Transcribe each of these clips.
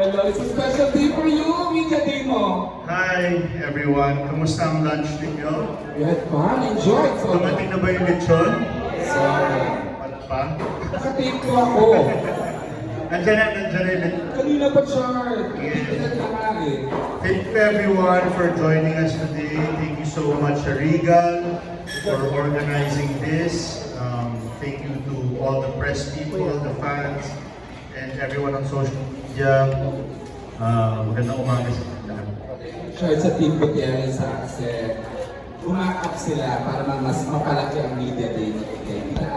Hello, it's a special day for you, Media Day mo. Hi everyone, kamusta ang lunch ninyo? We had fun, enjoyed. So, Dumating na ba yung lechon? Ano pa? Nakatape ko ako. Nandiyan na yung lechon. Kanina pa, Char. Yes. Pinagkamali. Thank you everyone for joining us today. Thank you so much, Regal, for organizing this. Thank you to all the press people, the fans, and everyone on social media. Magandang umaga sa lahat. Char, sa Team Gutierrez kasi umakap sila para mas mapalaki ang Media Day.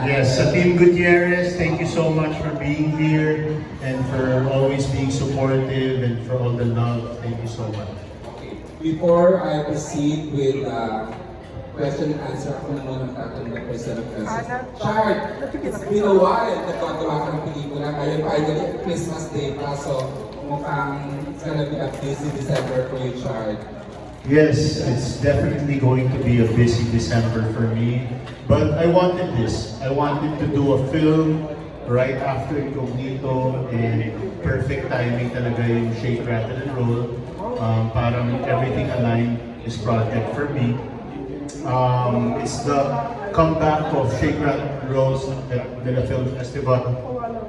Yes, sa Team Gutierrez, thank you so much for being here and for always being supportive and for all the love. Thank you so much. Okay. Before I proceed with question and answer, ako na muna tatanong ng person of questions. Char, it's been a while nagagawa ka ng pelikula. Ngayon, finally, Christmas Day pa. So, mukhang it's gonna be a busy December for you, Char. Yes, it's definitely going to be a busy December for me. But I wanted this. I wanted to do a film right after Incognito and perfect timing talaga yung Shake, Rattle, and Roll. Parang everything aligned this project for me. It's the comeback of Shake, Rattle, and Roll at the Film Festival.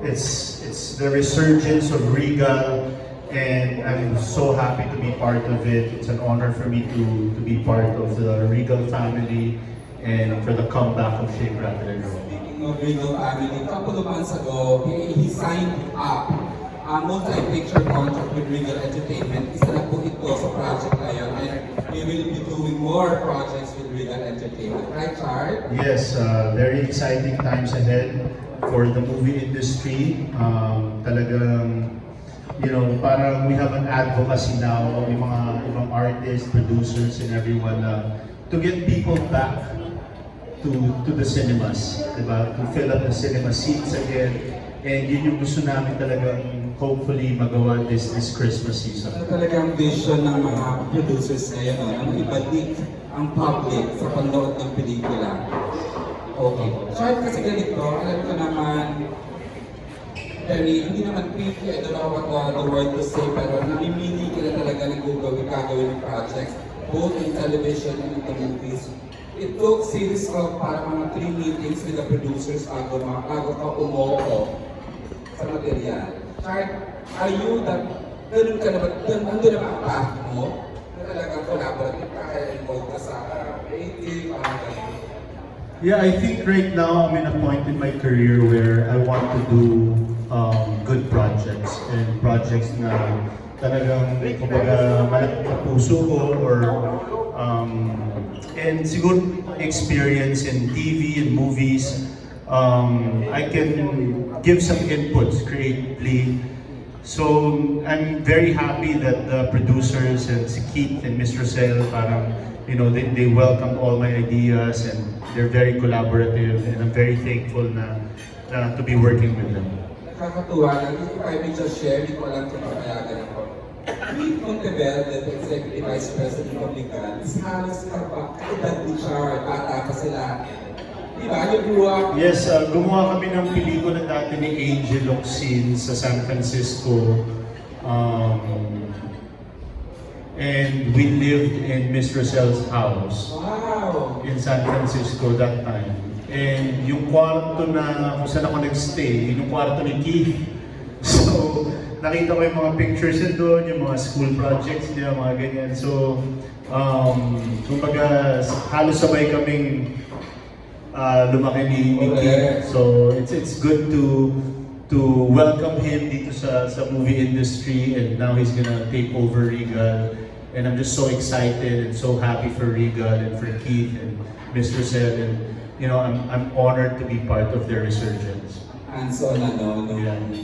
It's the resurgence of Regal, and I'm so happy to be part of it. It's an honor for me to be part of the Regal family and for the comeback of Shake, Rattle, and Roll. Speaking of Regal family, a couple of months ago, he signed up a multi-picture contract with Regal Entertainment. Isa na po ito sa project na yun, and we will be doing more projects with Regal Entertainment. Right, Char? Yes, very exciting times ahead for the movie industry. Talagang, you know, parang we have an advocacy now of yung mga ibang artists, producers, and everyone to get people back to the cinemas, diba? To fill up the cinema seats again. And yun yung gusto namin talagang hopefully magawa this Christmas season. Ano talagang vision ng mga producers ngayon, no? Ang ibalik ang public sa panood ng pelikula. Okay. Char, kasi ganito, alam ko naman, hindi naman picky, I don't know what the word to say, pero namimili ka na talaga ng gagawin ng projects, both in television and in the movies. It took series of parang mga 3 meetings with the producers bago ka umuoko sa material. Char, are you that, ganun ka na ba, nandun na ba ang path mo? Na talagang collaborative ka, kaya involved ka sa creative, parang ganun. Yeah, I think right now I'm in a point in my career where I want to do good projects and projects na talagang kumbaga malapit sa puso ko or and siguro experience in TV and movies. I can give some inputs creatively. So I'm very happy that the producers and si Keith and Ms. Rosel parang, you know, they welcomed all my ideas and they're very collaborative, and I'm very thankful na to be working with them. Nakakatuwa lang, if I may just share, hindi ko alam kung papayagan ako. Keith Montebel, the Executive Vice President of Legal, is halos kaedad ni Char, bata pa sila. Di ba? You grew up. Yes, gumawa kami ng pelikula dati ni Angel Locsin sa San Francisco. And we lived in Miss Rosel's house Wow! in San Francisco that time. And yung kwarto na kung saan ako nagstay, yung kwarto ni Keith. So, nakita ko yung mga pictures niya doon, yung mga school projects niya, mga ganyan. So, kumbaga, halos sabay kaming lumaki ni Keith. So, it's good to welcome him dito sa movie industry, and now he's gonna take over Regal. And I'm just so excited and so happy for Regal and for Keith and Mr. Sel, and you know, I'm honored to be part of their resurgence. Hands-on nung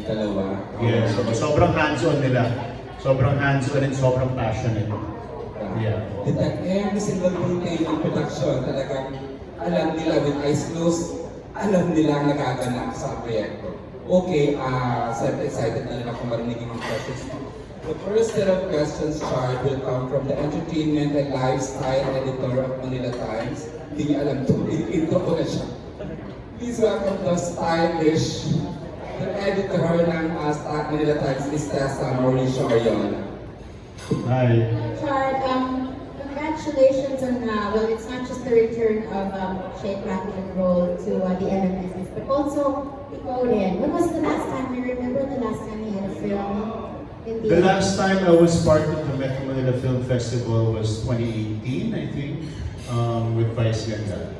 dalawa. Yeah, sobrang hands-on nila. Sobrang hands-on and sobrang passionate. Yeah. Every single detail ng production, talagang alam nila with eyes closed, alam nila ang nagaganap sa proyekto. Okay, so excited na rin ako marinig yung questions. The first set of questions, Char, will come from the entertainment and lifestyle editor of Manila Times. Hindi niya alam ito, intro ko na siya. Please welcome the stylish Nag-edit ka her ng Stack Manila Times is Tessa Mauricio Orion. Hi. Chad, congratulations on, well, it's not just the return of Shea Platinum role to the MMSs, but also ikaw rin. When was the last time, you remember the last time you had a film in the The last time I was part of the Metro Manila Film Festival was 2018, I think, with Vice Ganda.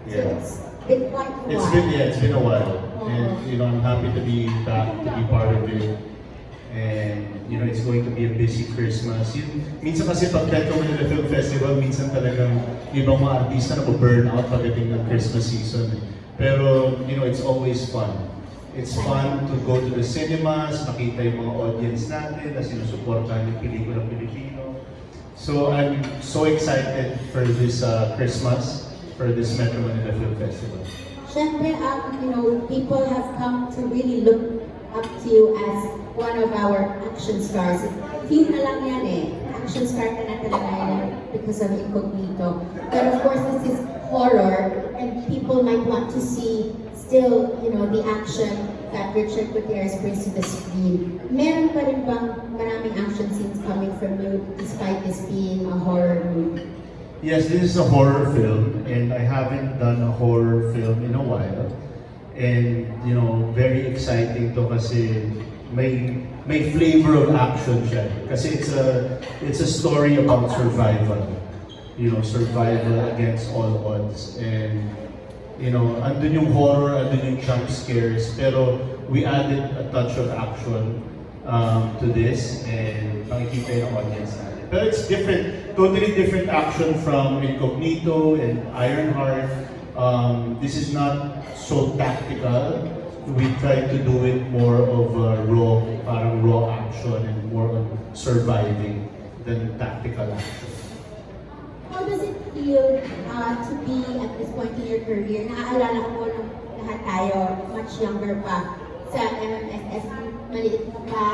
So it's been quite a while. It's been a while. And I'm happy to be back, to be part of it. And it's going to be a busy Christmas. Minsan kasi pag Metro Manila Film Festival, minsan talagang ibang mga artista na burn out pagdating ng Christmas season. Pero it's always fun. It's fun to go to the cinemas, makita yung mga audience natin na sinusuportahan yung pelikula Pilipino. So I'm so excited for this Christmas, for this Metro Manila Film Festival. Siyempre, people have come to really look up to you as one of our action stars. Few na lang yan eh. Action star ka na talaga yan because of Incognito. But of course, this is horror and people might want to see still, the action that Richard Gutierrez brings to the screen. Meron pa rin bang maraming action scenes coming from you despite this being a horror movie? Yes, this is a horror film, and I haven't done a horror film in a while. And, very exciting to kasi may flavor of action siya. Kasi it's a story about survival. Survival against all odds. And, andun yung horror, andun yung jump scares, pero we added a touch of action to this, and makikita yung audience natin. Pero it's different, totally different action from Incognito and Ironheart. This is not so tactical. We try to do it more of a raw action and more on surviving than tactical action. How does it feel to be at this point in your career? Naaalala ko nung lahat tayo, much younger pa, sa MMSS, maliit ka pa,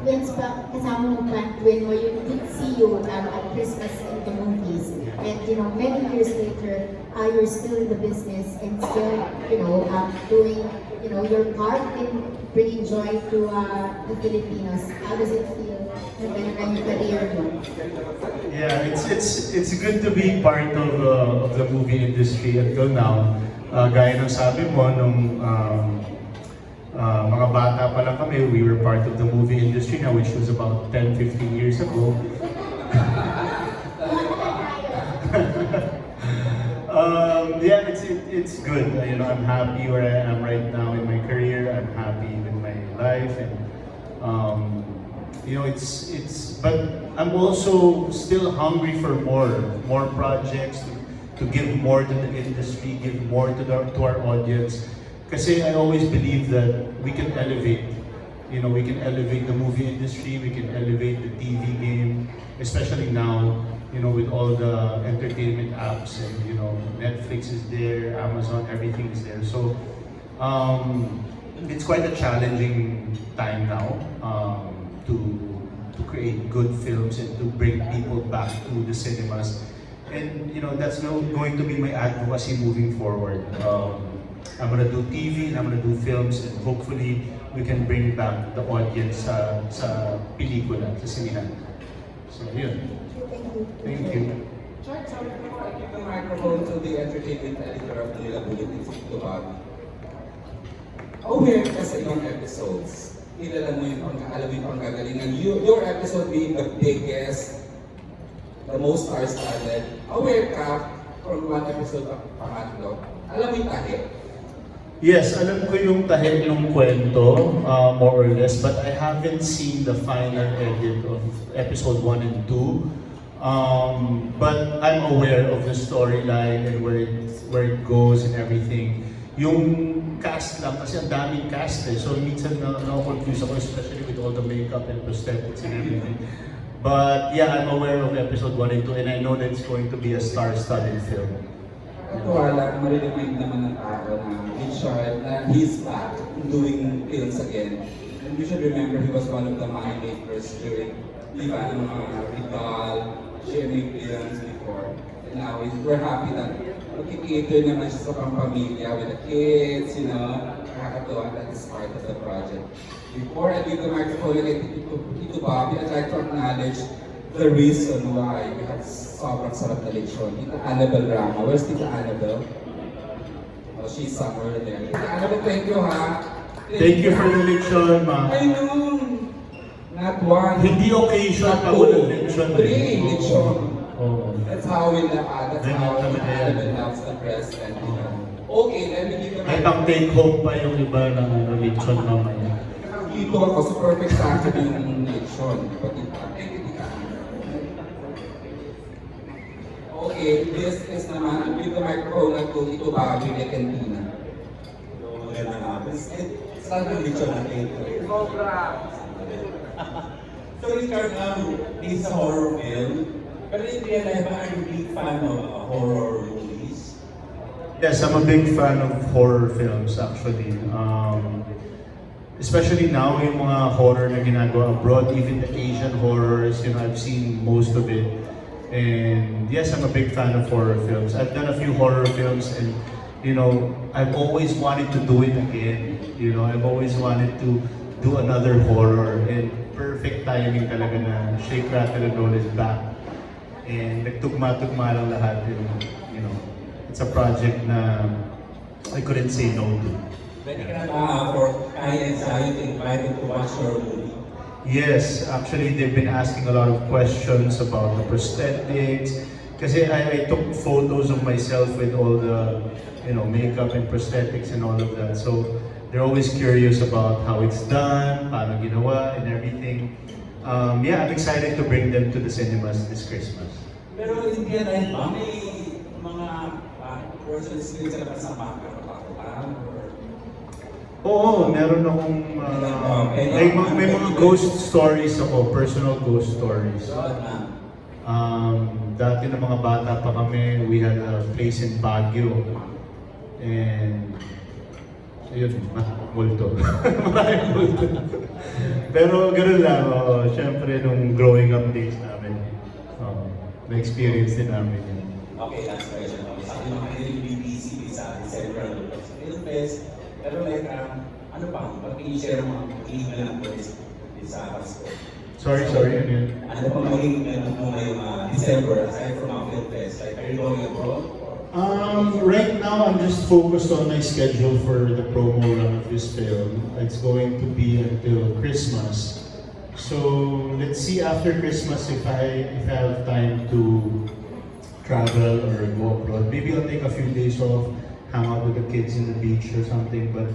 twins pa, kasama mo pa, twin mo, you did see you at Christmas in the movies. And many years later, you're still in the business and still, doing, your part in bringing joy to the Filipinos. How does it feel na your career mo? Yeah, it's good to be part of the movie industry until now. Gaya ng sabi mo, nung mga bata pa lang kami, we were part of the movie industry now, which was about 10-15 years ago. Yeah, it's good. I'm happy where I am right now in my career. I'm happy with my life, and but I'm also still hungry for more projects to give more to the industry, give more to our audience. Kasi I always believe that we can elevate. We can elevate the movie industry, we can elevate the TV game, especially now, with all the entertainment apps and, Netflix is there, Amazon, everything is there. So, it's quite a challenging time now to create good films and to bring people back to the cinemas. And, that's going to be my advocacy moving forward. I'm gonna do TV and I'm gonna do films, and hopefully we can bring back the audience sa pelikula, sa sinihan. So, yun. Thank you. Chad, sorry, before I give the microphone to the entertainment editor of Manila Bulletin, si Tito Bob. Aware ka sa iyong episodes. Kilala mo yung alam mo yung panggagalingan. Your episode being the biggest, the most star-studded. Aware ka from one episode up pangatlo. Alam mo yung tahi. Yes, alam ko yung tahi ng kwento, more or less, but I haven't seen the final edit of episode 1 and 2. But I'm aware of the storyline and where it goes and everything. Yung cast lang, kasi ang daming cast eh, so minsan na-confuse ako, especially with all the makeup and prosthetics and everything. But yeah, I'm aware of episode 1 and 2, and I know that it's going to be a star-studded film. Wala, marinig naman ng tao na Richard, na he's back doing films again. And you should remember he was one of the money makers during, di ba, ng mga Rizal, Jimmy films before. Now, we're happy that makikita naman siya sa pampamilya with the kids, you know, nakakatuwa that is part of the project. Before I give the microphone again to Bobby, I'd like to acknowledge the reason why we have sobrang sarap na lechon. Tita Annabel Rama. Where's Tita Annabel? Oh, she's somewhere there. Tita Annabel, thank you ha. Thank you for the lechon, ma. I know. Not one. Hindi occasion Not pa two. walang lechon. Three lechon. Oo. That's how we love, that's Ganyan how kami din. Annabel loves the president. You know. Okay, let me give you May pang take home pa yung iba ng lechon mamaya. Dito ako sa perfect sa akin yung lechon. Thank you, Tita. Okay, this is naman, I'll give the microphone na to Tito Bobby de Cantina. Magandang hapon. Saan ang lechon natin? So Richard, this is a horror film. Pero in real life, are you a big fan of horror movies? Yes, I'm a big fan of horror films actually. Especially now, yung mga horror na ginagawa abroad, even the Asian horrors, you know, I've seen most of it. And yes, I'm a big fan of horror films. I've done a few horror films and, you know, I've always wanted to do it again. You know, I've always wanted to do another horror. And perfect timing talaga na Shake, Rattle, and Roll is back. And nagtugma-tugma lang lahat. You know, it's a project na I couldn't say no to. Pwede ka na for Kai and Zion to invite you to watch your movie? Yes, actually they've been asking a lot of questions about the prosthetics. Kasi I took photos of myself with all the, you know, makeup and prosthetics and all of that. So they're always curious about how it's done, paano ginawa, and everything. Yeah, I'm excited to bring them to the cinemas this Christmas. Pero in real life ba, may mga person skills ka sa makakapagpapaan? Oo, meron akong, may mga ghost stories ako, personal ghost stories. Dati na mga bata pa kami, we had a place in Baguio. And, ayun, multo. Maraming multo. Pero gano'n lang, syempre nung growing up days namin, na-experience din namin yun. Okay, last question. Sabi mo kayo yung BBC sa December sa Film Fest. Pero like, ano pa, pag-i-share mo ang email ng police sa Pasko? Sorry, ano yun? Ano pa maging mo ngayong December aside from ang Film Fest? Like, are you going abroad? Right now, I'm just focused on my schedule for the promo run of this film. It's going to be until Christmas. So let's see after Christmas if I have time to travel or go abroad. Maybe I'll take a few days off, hang out with the kids in the beach or something. But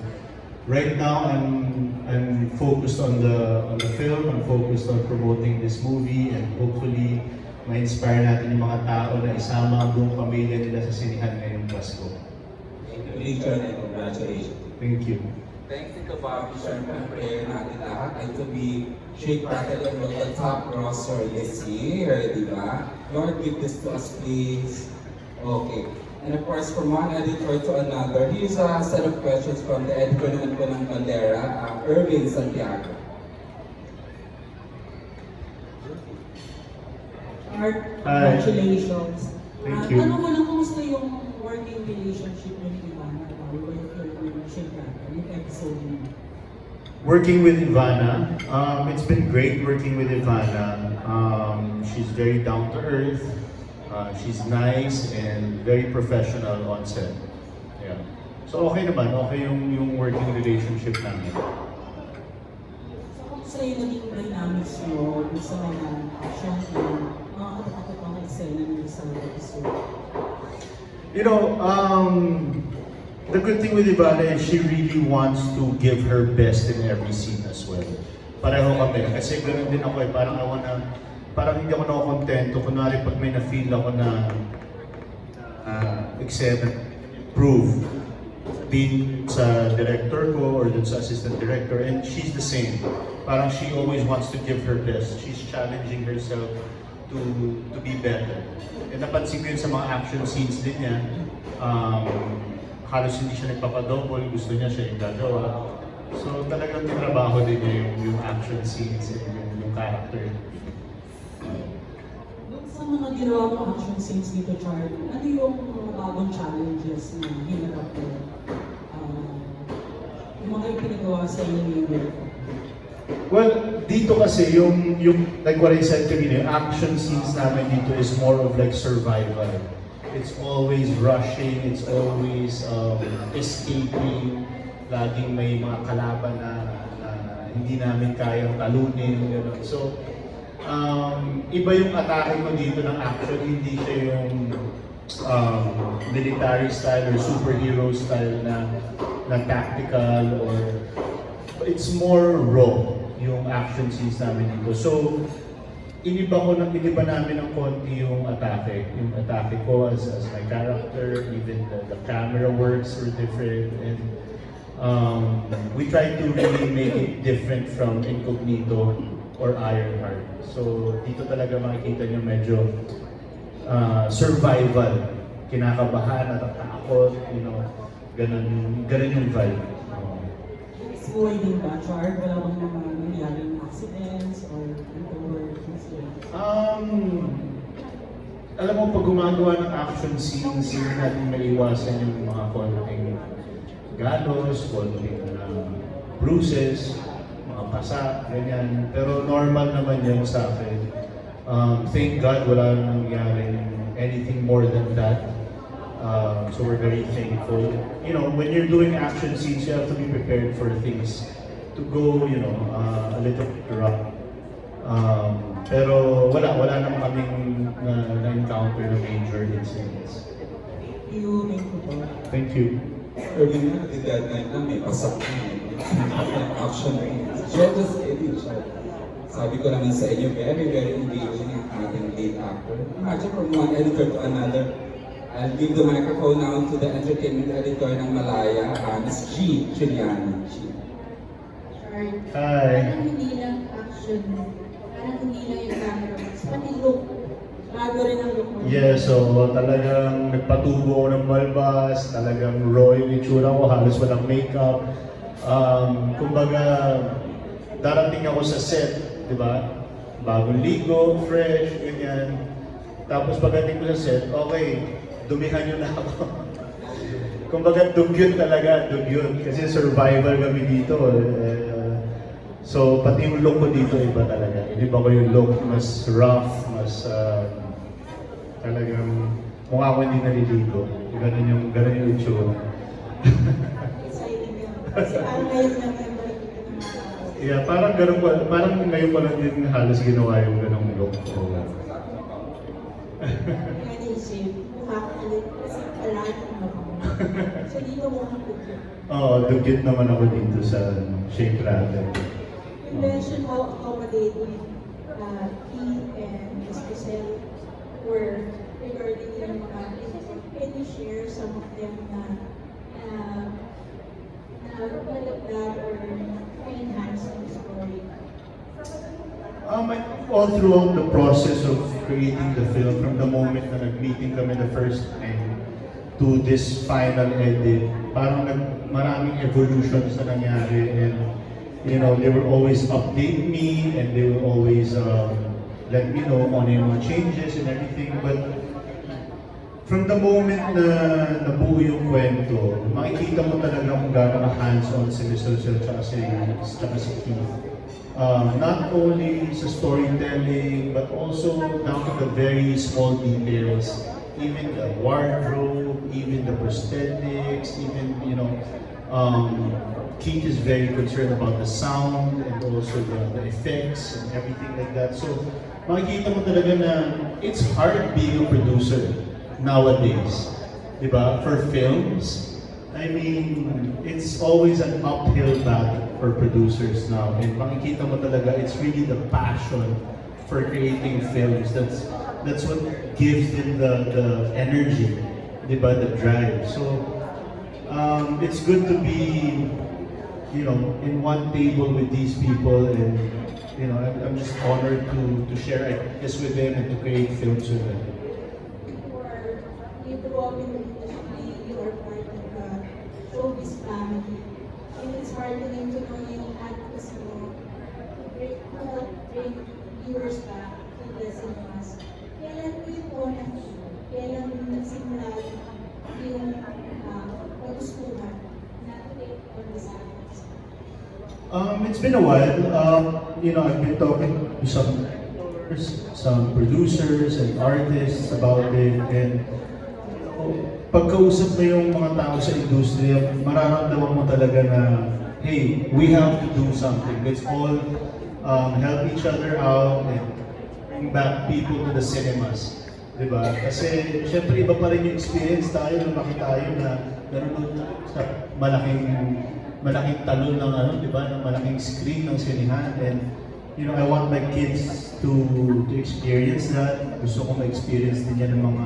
right now, I'm focused on the film. I'm focused on promoting this movie and hopefully ma-inspire natin yung mga tao na isama ang buong pamilya nila sa sinihan ngayong Pasko. Thank you, Richard, and congratulations. Thank you. Thanks to Bobby, syempre ang prayer natin lahat ay to be Shake, Rattle, and Roll the top grosser this year, di ba? Lord, give this to us, please. Okay. And of course, from one editor to another, here's a set of questions from the editor naman po ng Bandera, Erwin Santiago. Art, congratulations. Thank you. Tanong ko lang, kumusta yung working relationship mo ni Ivana? Yung Shake Rattle, yung episode mo? Working with Ivana, it's been great working with Ivana. She's very down to earth. She's nice and very professional on set. Yeah. So okay naman, okay yung working relationship namin. So, kumusta yung naging dynamics mo sa mga action na mga katatakot ang eksena ng isang episode? You know, the good thing with Ivana is she really wants to give her best in every scene as well. Pareho kami, kasi ganoon din ako eh, parang hindi ako nakokontento. Kunwari pag may na-feel ako na eksena, prove, being sa director ko or dun sa assistant director, and she's the same. Parang she always wants to give her best. She's challenging herself to be better. And napansin ko yun sa mga action scenes din niya. Halos hindi siya nagpapadouble, gusto niya siya yung gagawa. So talagang trabaho din niya yung action scenes and yung character. Doon sa mga ginawa mong action scenes dito, Char, ano yung mga bagong challenges na hinarap mo? Yung mga ipinagawa sa inyo ni Wilco? Well, dito kasi yung like what I said kanina, yung action scenes namin dito is more of like survival. It's always rushing, it's always escaping. Laging may mga kalaban na hindi namin kayang talunin. Gano'n. So, iba yung atake ko dito ng action, hindi siya yung military style or superhero style na tactical or it's more raw yung action scenes namin dito. So, iniba namin ng konti yung atake. Yung atake ko as my character, even the camera works were different. And we tried to really make it different from Incognito or Ironheart. So, dito talaga makikita nyo medyo survival. Kinakabahan, natatakot, you know, ganun yung vibe. Buhay din ba, Char? Wala bang mga nangyaring accidents or untoward incidents? Alam mo, pag gumagawa ng action scenes, hindi natin maiwasan yung mga konting galos, konting bruises, mga pasa, ganyan. Pero normal naman yun sa akin. Thank God wala nangyaring anything more than that. So we're very thankful. You know, when you're doing action scenes, you have to be prepared for things to go, you know, a little rough. Pero wala naman kaming na-encounter na major incidents. You make ko po. Thank you. Early na, di that night na may pasak na action scenes. Share the edit siya. Sabi ko naman sa inyo, very, very engaging ang ating lead actor. Imagine from one editor to another. I'll give the microphone now to the entertainment editor ng Malaya, Ms. G. Chiliano. Char, Hi. parang hindi lang action, parang hindi lang yung camera works, pati look. Bago rin ang look mo. Yeah, so talagang nagpatubo ako ng balbas, talagang raw yung itsura ko, halos walang makeup. Kumbaga, darating ako sa set, di ba? Bagong ligo, fresh, ganyan. Tapos pagdating ko sa set, okay, dumihan nyo na ako. Kumbaga, dugyot talaga, dugyot. Kasi survival kami dito. So, pati yung look ko dito, iba talaga. Iba ko yung look, mas rough, mas talagang mukha ko hindi naliligo. Ganun yung itsura. Exciting yun. Kasi parang ngayon lang kayo makikita ng mga tao. Yeah, parang ganun pa, parang ngayon pa lang din halos ginawa yung ganung look ko. Kaya naisip, mukha ka ulit kasi palagi ang mukha mo. So dito mukha ko. Oo, dugyot naman ako dito sa Shake Rattle. You mentioned how accommodating Keith and Ms. Giselle were regarding yung mga can you share some of them na nalagdag or enhance the story? All throughout the process of creating the film, from the moment na nag-meeting kami the first time to this final edit, parang maraming evolutions na nangyari, and you know, they will always update me and they will always let me know on yung mga changes and everything. But from the moment na nabuo yung kwento, makikita mo talaga kung gaano ka-hands-on si Mr. tsaka si Keith. Not only sa storytelling, but also down to the very small details. Even the wardrobe, even the prosthetics, even, you know, Keith is very concerned about the sound and also the effects and everything like that. So, makikita mo talaga na it's hard being a producer nowadays. Diba? For films, I mean, it's always an uphill battle for producers now. And makikita mo talaga, it's really the passion for creating films. That's what gives them the energy, diba? The drive. So, it's good to be, you know, in one table with these people, and you know, I'm just honored to share this with them and to create films with them. You grew up in the industry, you are part of the showbiz family, and it's hard to get to know yung actors mo, to help bring viewers back to the cinemas. Kailan po yung oras? Kailan nagsimula yung pag-usuhan na take on this act? It's been a while. I've been talking to some producers and artists about it, and pagkausap mo yung mga tao sa industriya, mararamdaman mo talaga na, hey, we have to do something. Let's all help each other out and bring back people to the cinemas. Diba? Kasi, syempre, iba pa rin yung experience tayo nung tayo na nanonood sa malaking talon ng diba? Ng malaking screen ng sinihan. And, I want my kids to experience that. Gusto ko ma-experience din yan ng mga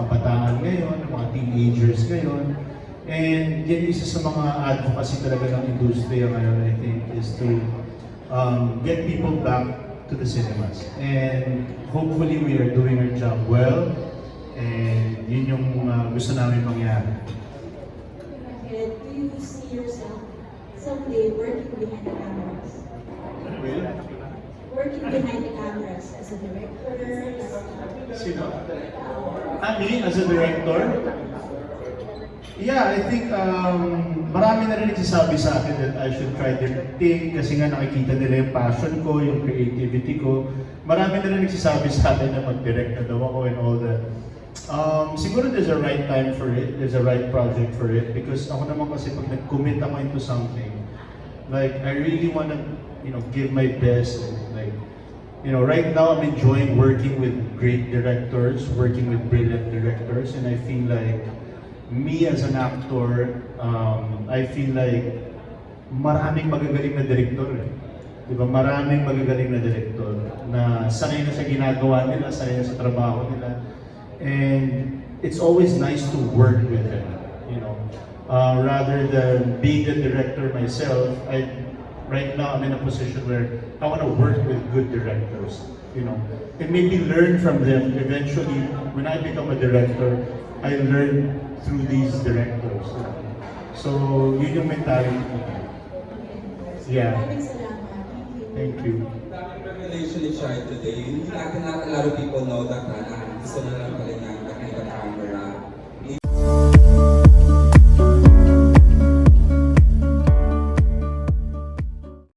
kabataan ngayon, ng mga teenagers ngayon. And yan isa sa mga advocacy talaga ng industriya ngayon, I think, is to get people back to the cinemas. And hopefully we are doing our job well. And yun yung gusto namin mangyari. And do you see yourself someday working behind the cameras? Working behind the cameras as a director, Sino? Me, as a director? Yeah, I think marami na rin nagsasabi sa akin that I should try different thing kasi nga nakikita nila yung passion ko, yung creativity ko. Marami na rin nagsasabi sa akin na mag-direct na daw ako and all that. Siguro there's a right time for it, there's a right project for it because ako naman kasi pag nag-commit ako into something, like I really want to, give my best and right now I'm enjoying working with great directors, working with brilliant directors, and I feel like me as an actor, I feel like maraming magagaling na director. Diba? Maraming magagaling na director na sanay na sa ginagawa nila, sanay na sa trabaho nila. And it's always nice to work with them, rather than being a director myself. Right now I'm in a position where I want to work with good directors, and maybe learn from them. Eventually, when I become a director, I learn through these directors. So, yun yung mentality ko. Yeah. maraming salamat. Thank you. Daming revelation ni Chai today. Hindi natin a lot of people know that gusto na lang pala niya behind the camera.